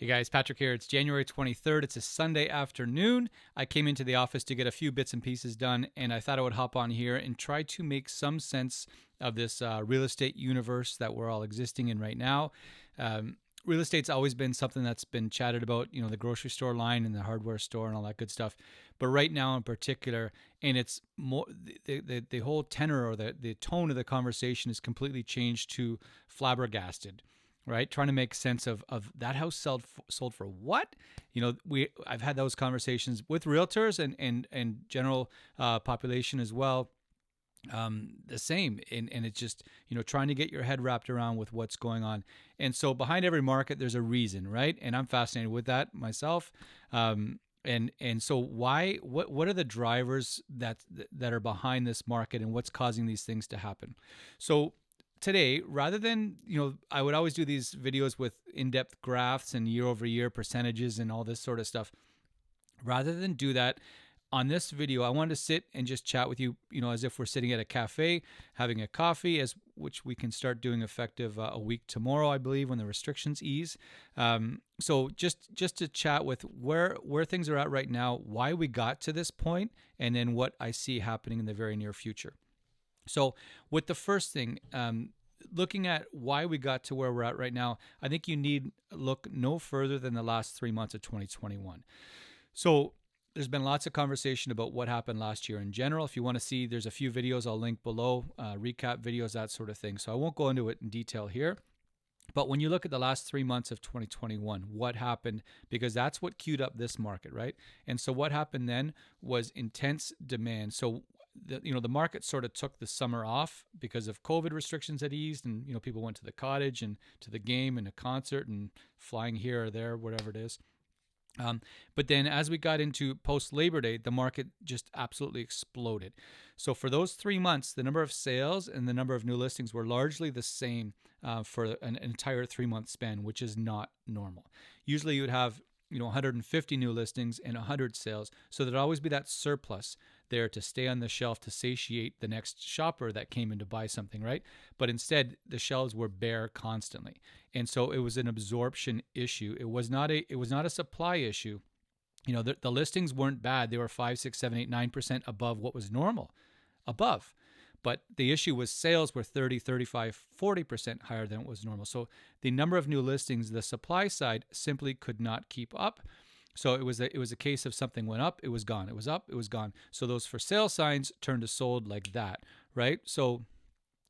Hey guys, Patrick here. It's January 23rd. It's a Sunday afternoon. I came into the office to get a few bits and pieces done, and I thought I would hop on here and try to make some sense of this real estate universe that we're all existing in right now. Real estate's always been something that's been chatted about, the grocery store line and the hardware store and all that good stuff. But right now in particular, and it's more the whole tenor or the tone of the conversation is completely changed to flabbergasted. Right, trying to make sense of that house sold for what? I've had those conversations with realtors and general population as well. The same, and it's just trying to get your head wrapped around with what's going on. And so behind every market, there's a reason, right? And I'm fascinated with that myself. And so why? What are the drivers that are behind this market, and what's causing these things to happen? So today, rather than, I would always do these videos with in-depth graphs and year-over-year percentages and all this sort of stuff. Rather than do that, on this video, I wanted to sit and just chat with you, as if we're sitting at a cafe, having a coffee, which we can start doing effective a week tomorrow, I believe, when the restrictions ease. So just to chat with where things are at right now, why we got to this point, and then what I see happening in the very near future. So with the first thing, looking at why we got to where we're at right now, I think you need look no further than the last 3 months of 2021. So there's been lots of conversation about what happened last year in general. If you want to see, there's a few videos I'll link below, recap videos, that sort of thing. So I won't go into it in detail here. But when you look at the last 3 months of 2021, what happened? Because that's what queued up this market, right? And so what happened then was intense demand. So the market sort of took the summer off because of COVID restrictions had eased, and people went to the cottage and to the game and a concert and flying here or there, whatever it is. But then as we got into post-Labor Day, the market just absolutely exploded. So for those 3 months, the number of sales and the number of new listings were largely the same for an entire 3-month span, which is not normal. Usually you would have 150 new listings and 100 sales. So there'd always be that surplus there to stay on the shelf to satiate the next shopper that came in to buy something, right? But instead, the shelves were bare constantly. And so it was an absorption issue. It was not a supply issue. The listings weren't bad. They were 5, 6, 7, 8, 9% above what was normal. Above. But the issue was sales were 30, 35, 40% higher than it was normal. So the number of new listings, the supply side simply could not keep up. So it was a case of something went up, it was gone. It was up, it was gone. So those for sale signs turned to sold like that, right? So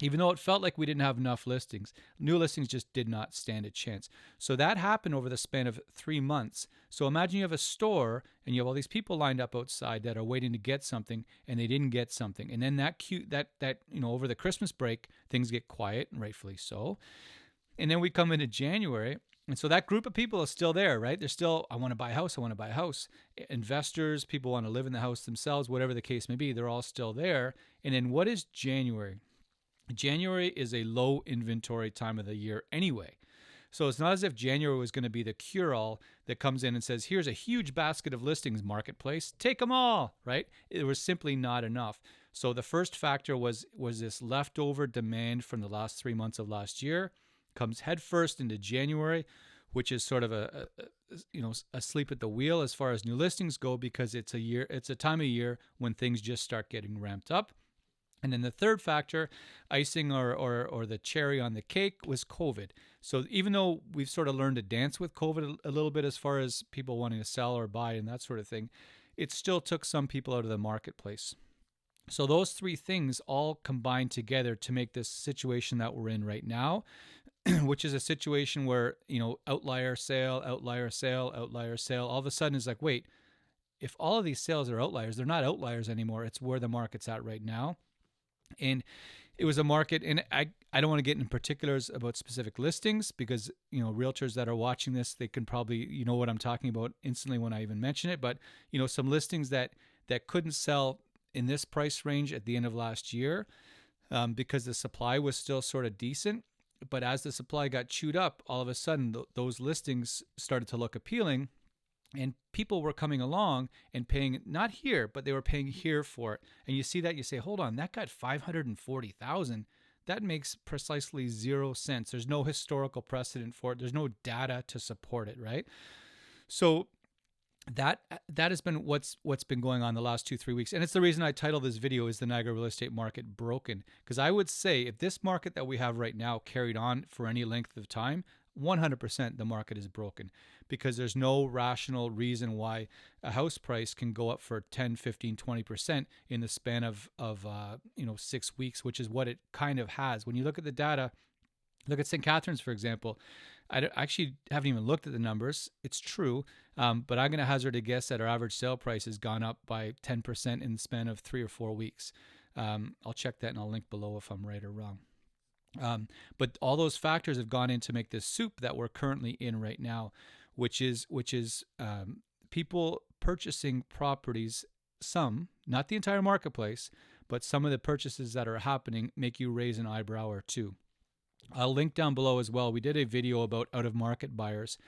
even though it felt like we didn't have enough listings, new listings just did not stand a chance. So that happened over the span of 3 months. So imagine you have a store and you have all these people lined up outside that are waiting to get something, and they didn't get something. And then that over the Christmas break, things get quiet, and rightfully so. And then we come into January, and so that group of people is still there, right? They're still, I want to buy a house, I want to buy a house. Investors, people want to live in the house themselves, whatever the case may be, they're all still there. And then what is January? January is a low inventory time of the year anyway. So it's not as if January was going to be the cure-all that comes in and says, here's a huge basket of listings, marketplace, take them all, right? It was simply not enough. So the first factor was this leftover demand from the last 3 months of last year, comes headfirst into January, which is sort of a sleep at the wheel as far as new listings go, because it's a time of year when things just start getting ramped up. And then the third factor, icing or the cherry on the cake, was COVID. So even though we've sort of learned to dance with COVID a little bit as far as people wanting to sell or buy and that sort of thing, it still took some people out of the marketplace. So those three things all combined together to make this situation that we're in right now, which is a situation where, outlier sale, outlier sale, outlier sale, all of a sudden is like, wait, if all of these sales are outliers, they're not outliers anymore. It's where the market's at right now. And it was a market, and I don't want to get in particulars about specific listings because, realtors that are watching this, they can probably, what I'm talking about instantly when I even mention it. But, some listings that couldn't sell in this price range at the end of last year because the supply was still sort of decent. But as the supply got chewed up, all of a sudden those listings started to look appealing. And people were coming along and paying, not here, but they were paying here for it. And you see that, you say, hold on, that got $540,000. That makes precisely zero sense. There's no historical precedent for it. There's no data to support it, right? So that has been what's been going on the last 2-3 weeks, and it's the reason I titled this video "Is the Niagara real estate market broken?" Because I would say if this market that we have right now carried on for any length of time, 100% the market is broken, because there's no rational reason why a house price can go up for 10, 15, 20% in the span of 6 weeks, which is what it kind of has. When you look at the data, look at St. Catharines, for example. I actually haven't even looked at the numbers. It's true, but I'm going to hazard a guess that our average sale price has gone up by 10% in the span of 3 or 4 weeks. I'll check that and I'll link below if I'm right or wrong. But all those factors have gone in to make this soup that we're currently in right now, which is people purchasing properties. Some, not the entire marketplace, but some of the purchases that are happening make you raise an eyebrow or two. I'll link down below as well. We did a video about out-of-market buyers,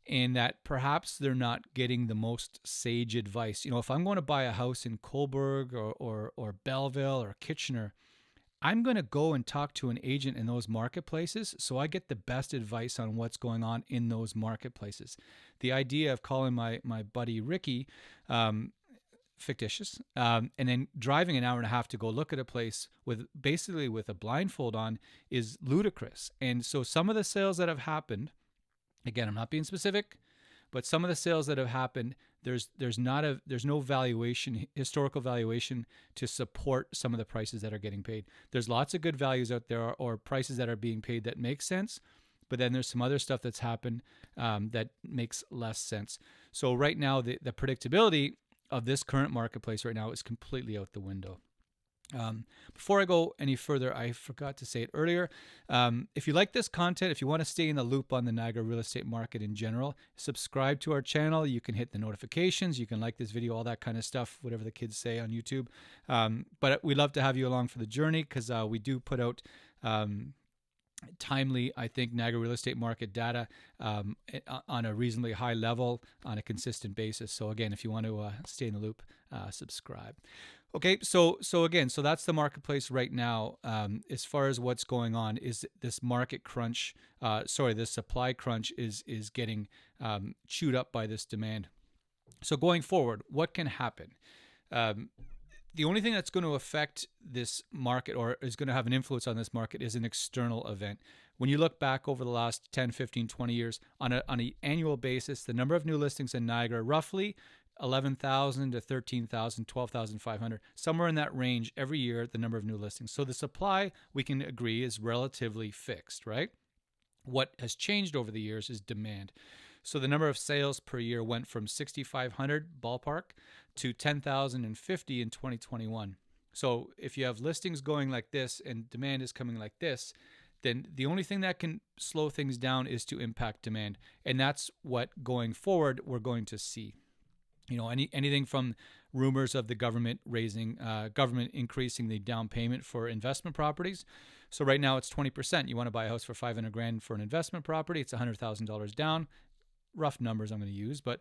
and that perhaps they're not getting the most sage advice. If I'm going to buy a house in Cobourg or Belleville or Kitchener, I'm going to go and talk to an agent in those marketplaces so I get the best advice on what's going on in those marketplaces. The idea of calling my buddy Ricky, fictitious, and then driving an hour and a half to go look at a place with a blindfold on is ludicrous. And so some of the sales that have happened, again, I'm not being specific, but some of the sales that have happened, there's no historical valuation to support some of the prices that are getting paid. There's lots of good values out there or prices that are being paid that make sense, but then there's some other stuff that's happened that makes less sense. So right now, the predictability of this current marketplace right now is completely out the window. Before I go any further, I forgot to say it earlier. If you like this content, if you want to stay in the loop on the Niagara real estate market in general, subscribe to our channel. You can hit the notifications. You can like this video, all that kind of stuff, whatever the kids say on YouTube. But we'd love to have you along for the journey, because we do put out timely, I think, Niagara real estate market data on a reasonably high level on a consistent basis. So again, if you want to stay in the loop, subscribe. Okay, so that's the marketplace right now. As far as what's going on, is this market crunch, this supply crunch is getting chewed up by this demand. So going forward, what can happen? The only thing that's going to affect this market or is going to have an influence on this market is an external event. When you look back over the last 10, 15, 20 years, on an annual basis, the number of new listings in Niagara, roughly 11,000 to 13,000, 12,500, somewhere in that range every year, the number of new listings. So the supply, we can agree, is relatively fixed, right? What has changed over the years is demand. So the number of sales per year went from 6,500 ballpark to 10,050 in 2021. So if you have listings going like this and demand is coming like this, then the only thing that can slow things down is to impact demand. And that's what going forward we're going to see. Anything from rumors of the government increasing the down payment for investment properties. So right now it's 20%. You want to buy a house for $500,000 for an investment property, it's $100,000 down. Rough numbers I'm going to use, but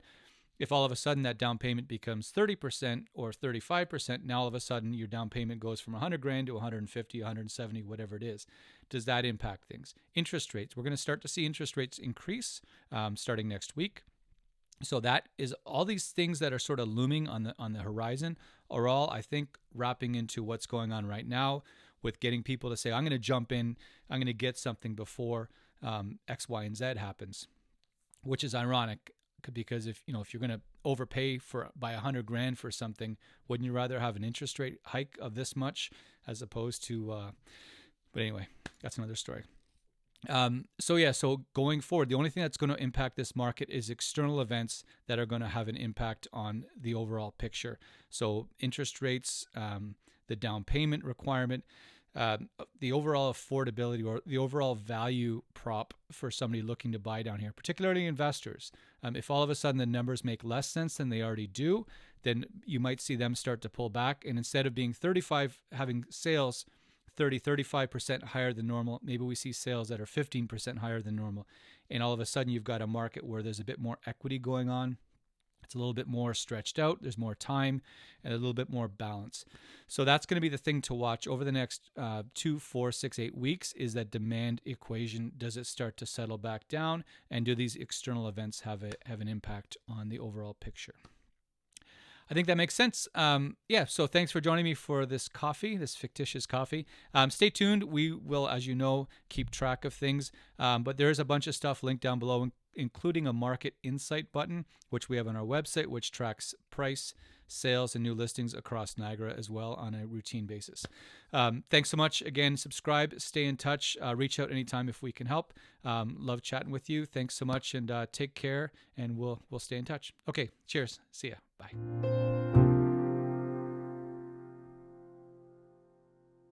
if all of a sudden that down payment becomes 30% or 35%, now all of a sudden your down payment goes from $100,000 to $150,000, $170,000, whatever it is. Does that impact things? Interest rates. We're going to start to see interest rates increase starting next week. So that is all these things that are sort of looming on the horizon are all, I think, wrapping into what's going on right now with getting people to say, I'm going to jump in, I'm going to get something before X, Y, and Z happens. Which is ironic, because if you're going to overpay by $100,000 for something, wouldn't you rather have an interest rate hike of this much as opposed to? But anyway, that's another story. So going forward, the only thing that's going to impact this market is external events that are going to have an impact on the overall picture. So interest rates, the down payment requirement. The overall affordability or the overall value prop for somebody looking to buy down here, particularly investors. If all of a sudden the numbers make less sense than they already do, then you might see them start to pull back. And instead of being having sales 35% higher than normal, maybe we see sales that are 15% higher than normal. And all of a sudden you've got a market where there's a bit more equity going on. It's a little bit more stretched out. There's more time and a little bit more balance. So that's going to be the thing to watch over the next 2, 4, 6, 8 weeks is that demand equation. Does it start to settle back down? And do these external events have an impact on the overall picture? I think that makes sense. So thanks for joining me for this fictitious coffee. Stay tuned. We will, as you know, keep track of things. But there's a bunch of stuff linked down below, including a market insight button, which we have on our website, which tracks price, sales, and new listings across Niagara as well on a routine basis. Thanks so much. Again, subscribe, stay in touch, reach out anytime if we can help. Love chatting with you. Thanks so much, and take care, and we'll stay in touch. Okay, cheers. See ya. Bye.